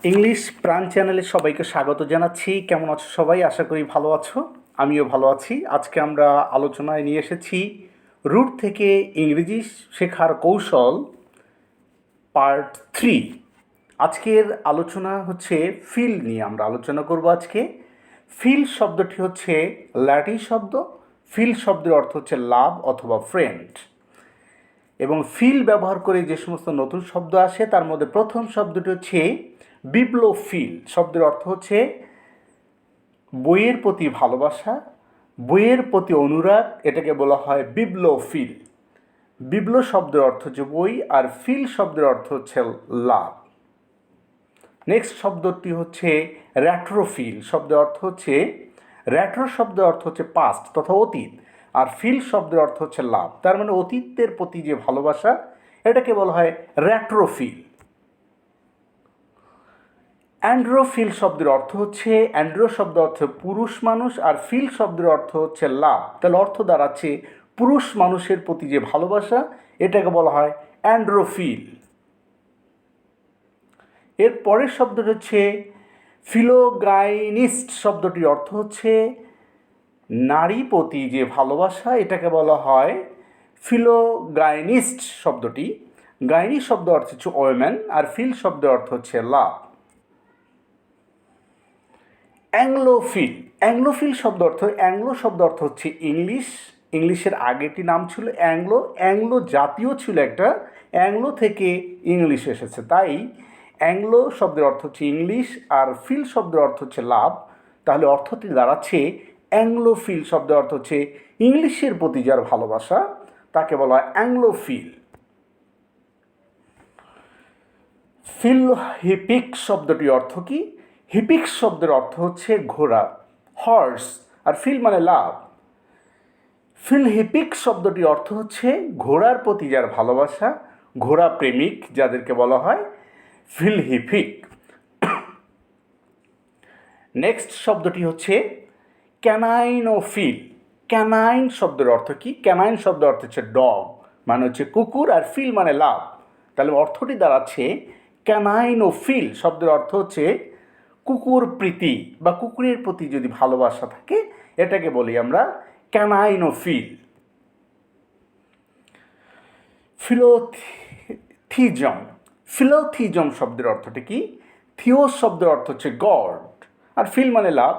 English প্রাণ চ্যানেলে সবাইকে স্বাগত জানাচ্ছি। কেমন আছো সবাই? আশা করি ভালো আছো। আমিও ভালো আছি। আজকে আমরা আলোচনায় নিয়ে এসেছি রুট থেকে ইংরেজি শেখার কৌশল পার্ট 3। আজকের আলোচনা হচ্ছে ফিল নিয়ে আমরা আলোচনা করব আজকে। ফিল শব্দটি হচ্ছে ল্যাটিন শব্দ। ফিল শব্দের অর্থ হচ্ছে লাভ অথবা ফ্রেন্ড। এবং ফিল ব্যবহার করে যে সমস্ত নতুন শব্দ আসে তার মধ্যে প্রথম শব্দটি হচ্ছে বিপ্লোফিল। শব্দের অর্থ হচ্ছে বইয়ের প্রতি ভালোবাসা, বইয়ের প্রতি অনুরাগ, এটাকে বলা হয় বিপ্লোফিল। বিপ্লো শব্দের অর্থ হচ্ছে বই, আর ফিল শব্দের অর্থ হচ্ছে লাভ। নেক্সট শব্দটি হচ্ছে রেট্রোফিল। শব্দের অর্থ হচ্ছে রেট্রো শব্দের অর্থ হচ্ছে পাস্ট তথা অতীত, আর ফিল শব্দের অর্থ হচ্ছে লাভ। তার মানে অতীতের প্রতি যে ভালোবাসা, এটাকে বলা হয় রেট্রোফিল। অ্যান্ড্রোফিল শব্দের অর্থ হচ্ছে, অ্যান্ড্রো শব্দ অর্থ পুরুষ মানুষ, আর ফিল শব্দের অর্থ হচ্ছে লাভ। তাহলে অর্থ দাঁড়াচ্ছে পুরুষ মানুষের প্রতি যে ভালোবাসা, এটাকে বলা হয় অ্যান্ড্রোফিল। এর পরের শব্দটি হচ্ছে ফিলোগাইনিস্ট। শব্দটির অর্থ হচ্ছে নারী প্রতি যে ভালোবাসা, এটাকে বলা হয় ফিলোগাইনিস্ট শব্দটি। গাইনি শব্দ অর্থ হচ্ছে ওয়েম্যান, আর ফিল শব্দের অর্থ হচ্ছে লাভ। অ্যাংলোফিল। অ্যাংলোফিল শব্দ অর্থ, অ্যাংলো শব্দ অর্থ হচ্ছে ইংলিশ। ইংলিশের আগেটি নাম ছিল অ্যাংলো। অ্যাংলো জাতীয় ছিল একটা, অ্যাংলো থেকে ইংলিশ এসেছে, তাই অ্যাংলো শব্দের অর্থ হচ্ছে ইংলিশ, আর ফিল শব্দের অর্থ হচ্ছে লাভ। তাহলে অর্থটি দাঁড়াচ্ছে অ্যাংলোফিল শব্দের অর্থ হচ্ছে ইংলিশের প্রতি যার ভালোবাসা, তাকে বলা হয় অ্যাংলোফিল। ফিল হিপিক শব্দটি অর্থ কি? হিপিক শব্দের অর্থ হচ্ছে ঘোড়া, হর্স, আর ফিল মানে লাভ। ফিল হিপিক শব্দটি অর্থ হচ্ছে ঘোড়ার প্রতি যার ভালোবাসা, ঘোড়া প্রেমিক যাদেরকে বলা হয় ফিল হিপিক। নেক্সট শব্দটি হচ্ছে ক্যানাইনোফিল। ক্যানাইন শব্দের অর্থ কি? ক্যানাইন শব্দের অর্থ হচ্ছে ডগ, মানে হচ্ছে কুকুর, আর ফিল মানে লাভ। তাহলে অর্থটি দাঁড়াচ্ছে ক্যানাইনোফিল শব্দের অর্থ হচ্ছে কুকুর প্রীতি বা কুকুরের প্রতি যদি ভালোবাসা থাকে, এটাকে বলি আমরা ক্যানাইনোফিল। ফিলোথিজম। ফিলোথিজম শব্দের অর্থটা কি? থিওস শব্দের অর্থ হচ্ছে গড, আর ফিল মানে লাভ।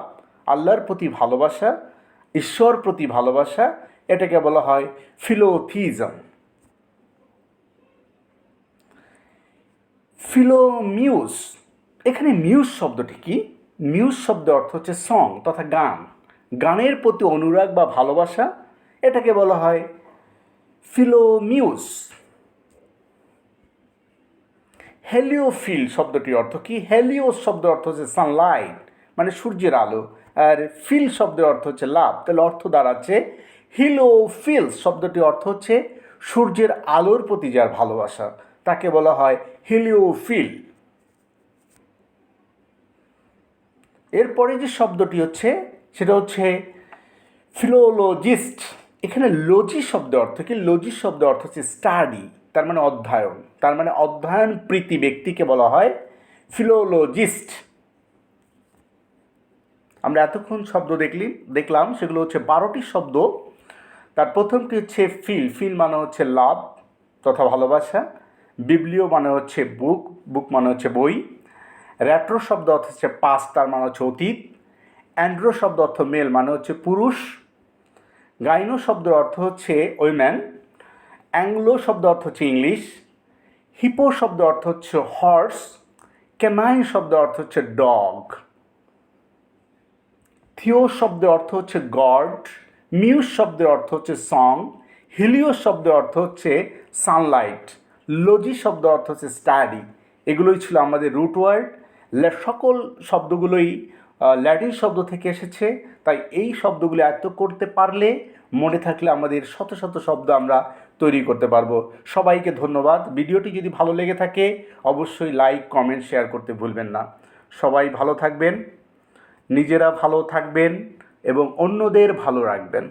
আল্লাহর প্রতি ভালোবাসা, ঈশ্বর প্রতি ভালোবাসা, এটাকে বলা হয় ফিলোথিজম। ফিলোমিউজ। এখানে মিউজ শব্দটি কি? মিউজ শব্দের অর্থ হচ্ছে সং তথা গান, গানের প্রতি অনুরাগ বা ভালোবাসা, এটাকে বলা হয় ফিলোমিউজ। হেলিওফিল শব্দটির অর্থ কি? হেলিওস শব্দের অর্থ হচ্ছে সানলাইট, মানে সূর্যের আলো, আর ফিল শব্দের অর্থ হচ্ছে লাভ। তাহলে অর্থ দাঁড়াচ্ছে হিলোফিল শব্দটির অর্থ হচ্ছে সূর্যের আলোর প্রতি যার ভালোবাসা, তাকে বলা হয় হিলিওফিল। এরপরে যে শব্দটি হচ্ছে সেটা হচ্ছে ফিলোলজিস্ট। এখানে লজি শব্দের অর্থ কি? লজি শব্দের অর্থ হচ্ছে স্টাডি, তার মানে অধ্যয়ন। তার মানে অধ্যয়ন প্রীতি ব্যক্তিকে বলা হয় ফিলোলজিস্ট। আমরা এতক্ষণ শব্দ দেখলাম, সেগুলো হচ্ছে 12টি শব্দ। তার প্রথমটি হচ্ছে ফিল। ফিল মানে হচ্ছে লাভ তথা ভালোবাসা। বিবলিও মানে হচ্ছে বুক, বুক মানে হচ্ছে বই। রেট্রো শব্দ অর্থ হচ্ছে পাস্ট, তার মানে হচ্ছে অতীত। অ্যান্ড্রো শব্দ অর্থ মেল, মানে হচ্ছে পুরুষ। গাইনো শব্দের অর্থ হচ্ছে ওইম্যান। অ্যাংলো শব্দ অর্থ হচ্ছে ইংলিশ। হিপো শব্দ অর্থ হচ্ছে হর্স। ক্যানাইন শব্দ অর্থ হচ্ছে ডগ। থিও শব্দের অর্থ হচ্ছে গড। মিউজ শব্দের অর্থ হচ্ছে সং। হিলিও শব্দের অর্থ হচ্ছে সানলাইট। লজি শব্দ অর্থ হচ্ছে স্টাডি। এগুলোই ছিল আমাদের রুট ওয়ার্ড। সকল শব্দগুলোই ল্যাটিন শব্দ থেকে এসেছে, তাই এই শব্দগুলি আয়ত্ত করতে পারলে, মনে থাকলে আমাদের শত শত শব্দ আমরা তৈরি করতে পারবো। সবাইকে ধন্যবাদ। ভিডিওটি যদি ভালো লেগে থাকে অবশ্যই লাইক, কমেন্ট, শেয়ার করতে ভুলবেন না। সবাই ভালো থাকবেন, নিজেরা ভালো থাকবেন এবং অন্যদের ভালো রাখবেন।